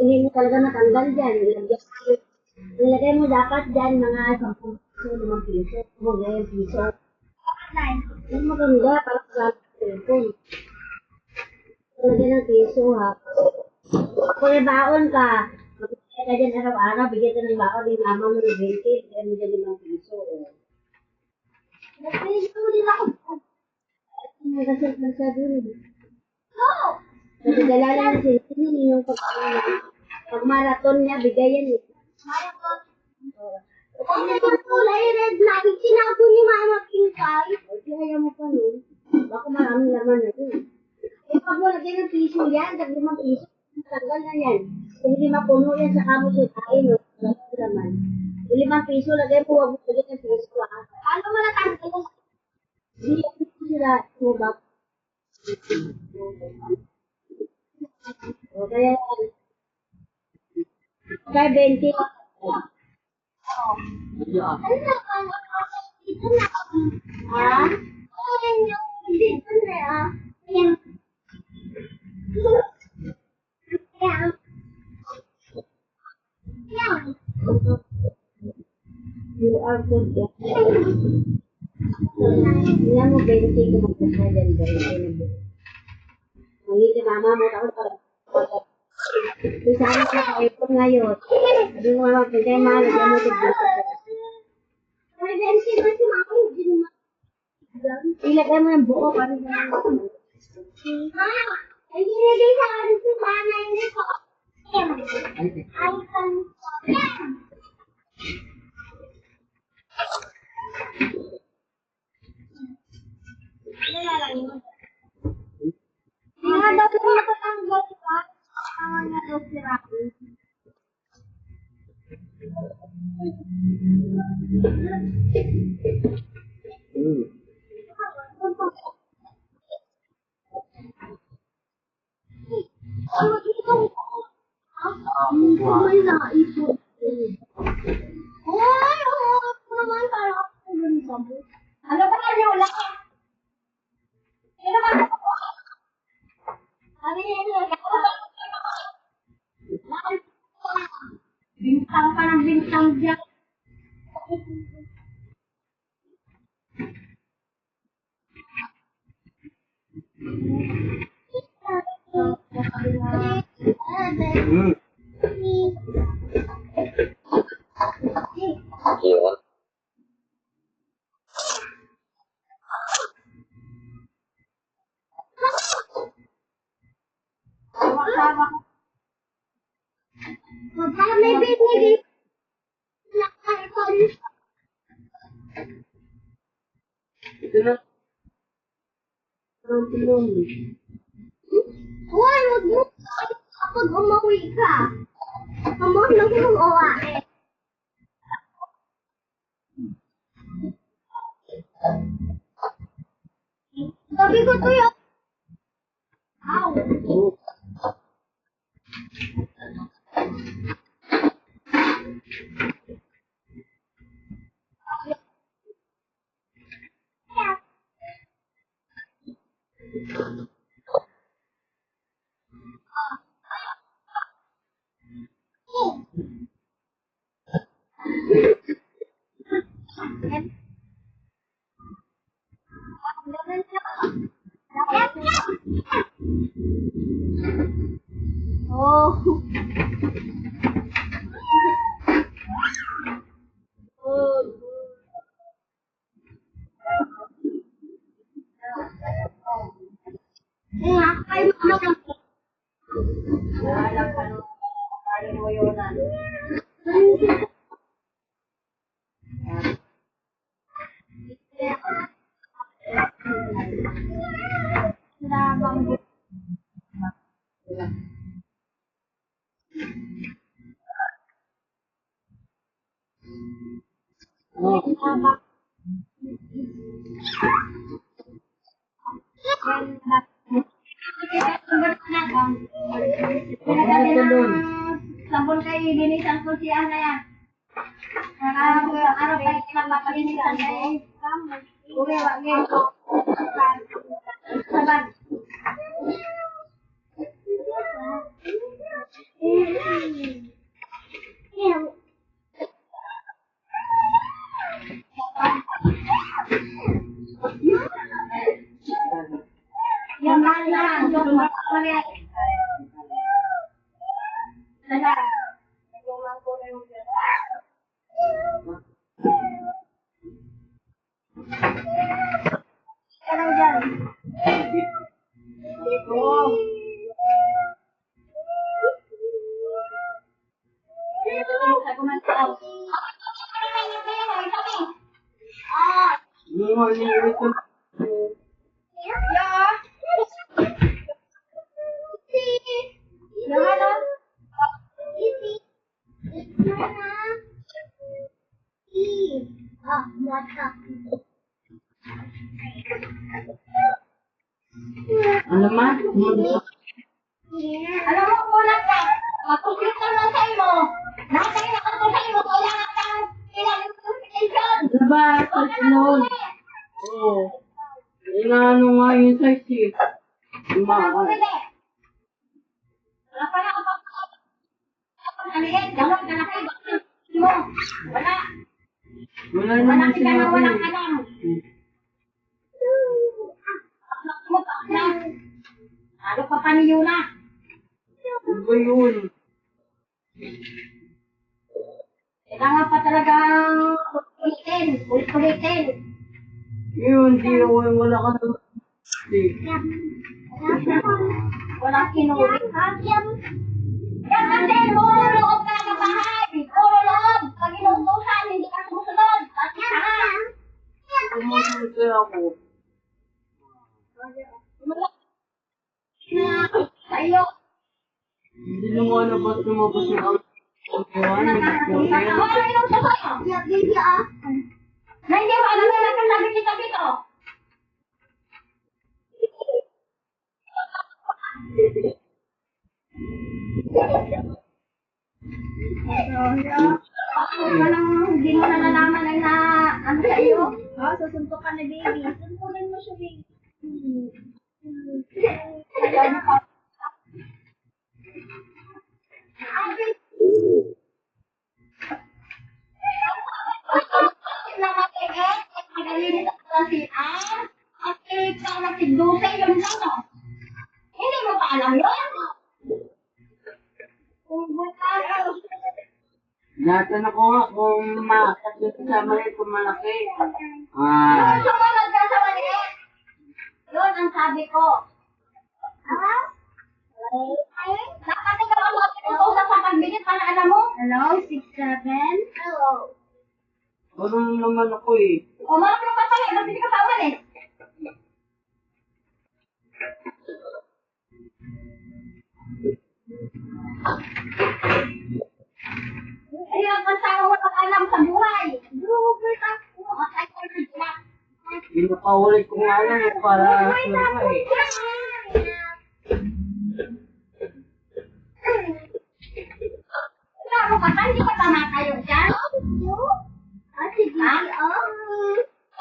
hindi mo talaga matanggal dyan. Nilagay mo dapat dyan mga 10 piso, 5 piso, 10 piso. Yung maganda, parang sa cellphone. Nilagay ng piso ha. Kung may baon ka, magkakaya ka dyan araw-araw, bigyan ka ng baon, yung mama mo ng 20, bigyan mo dyan 5 piso. Nagpiso mo din ako. Nagsasabi rin. Kasi dalala na siya, yung pag-marathon niya, bigay yan eh. Marathon? Oo. Pag naman kulay red na, tinago ni Mama Pinkay. Kaya mo pa nun. Baka maraming laman na ito. Eh, pag wala kayo ng piso yan, tag 5 piso, tanggal na yan. Kung hindi mapuno yan, saka mo siya kain, no? Wala naman. Yung 5 piso, lagay mo, huwag mo lagay ng piso, ha? Paano mo natanggal? Hindi ko sila, sumabak. O, kaya, kaya 20. Ha? QR code yan. Hindi mo 20 kung magkasa dyan, 20 na buo. Hindi mama mo ako para isama ka sa ipon ngayon. Sabi mo naman, pagkaya mahal, hindi mo tigil. Ilagay mo ng buo para sa mga ay, hindi sa akin si Mana, hindi ko. Ay, mga dapat mo patanggal pa. Ang nga daw si Rafi. Ano dito? May naipon. Ay, naman parang ako ganito. Ano ba kayo? Wala ka. Ano ba? Sabi niya, bintang pa ng bintang dyan. May binigay na karton. Ito na. Uy, wag mo kapag umuwi ka. Amor na kung uwain. Sabi ko to yun. Ow. Oh. Sabon kayo, linisan ko siya na yan. Araw kayo pinapapalinisan kayo. Uwi, wag ngayon ko. Sabag. Tago man tao. Ah. Yeah. Yung ano? Ano ma? Alam mo kung ka, mag-computer lang sa imo. Lahat kayo nakatulong sa imo, kailangan kang kailangan ng notification. Diba? Touch noon. Oo. Inaano nga yung size eh. Wala pa na kapag alihin, gawin ka na kayo, mo. Wala. Wala Wala naman ka na, walang sinabi. alam. Mo pa na. Ano pa pa niyo na? Ano ba yun? Kailangan pa talagang ulit-ulitin. Yun, di ako wala ka na. Walang kinulit, ha? Yan kasi, puro loob ka ng bahay. Puro loob. Pag inuutosan, hindi ka sumusunod. At ha? Sumunod kaya ako. Sa iyo. Hindi na nga lumabas yung ang kukuhan. Ano yung sa'yo? Na hindi mo alam na nagkasabi kita dito. Hindi mo na nalaman ay na ano sa iyo? Susuntok ka na baby. Suntukin mo siya baby. Na matiit, at magalinis ang klasian, at ikaw na tigdusay yun lang, no? Hindi mo pa alam yun? Kung bukas, Natanong ko nga kung kasi sa mali kung malaki. sumunod ka sa maliit. Yun ang sabi ko. Ha? Dapat ikaw ang mag-uusap sa pagbigit para alam mo. Hello, 6'7"? Hello. Parang naman ako eh. O, marami ka pala, ba't hindi ka pa umalis? Ay, ang pansawa mo ng alam sa buhay. Google ka. Matay ko na sila. Pinapaulit ko nga lang eh, para sila eh. Ano ka pa? Hindi ka pa matayo dyan? Sige.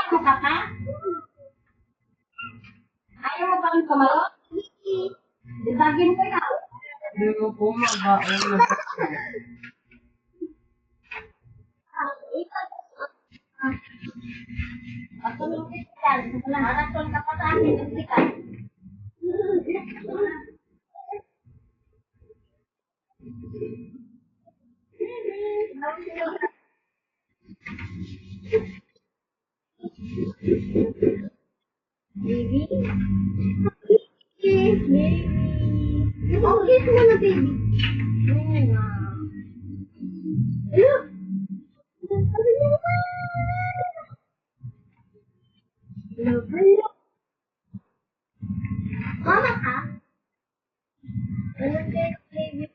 Ano ka pa? Ayaw mo pa rin tumayo? Ditagin ko na. Hindi ko po mabaon na Patulong kita dyan. Maratol ka pa sa akin ng sikat. Baby? Baby? Oh, kiss mo na, baby. Look! Hello. Mama ka? Hello, baby.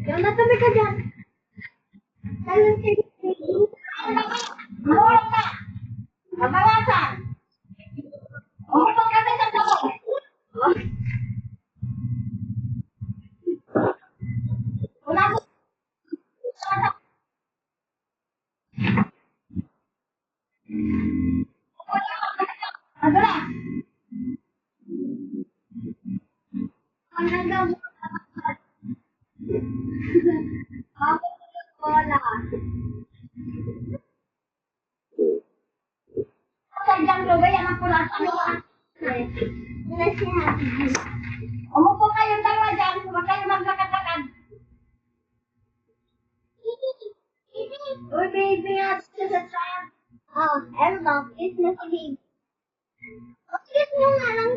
Yung natabi ka dyan. Talon kayo. Mahulog ka. Mabawasan. Umupag ka sa tabo. Wala ko. Ano na? Ang ganda mo. Ako wala. Sadyang lugay ang pula sa luwa. Umupo kayong dalawa dyan. Oh, eto, kiss mo si baby. Kiss nyo nga lang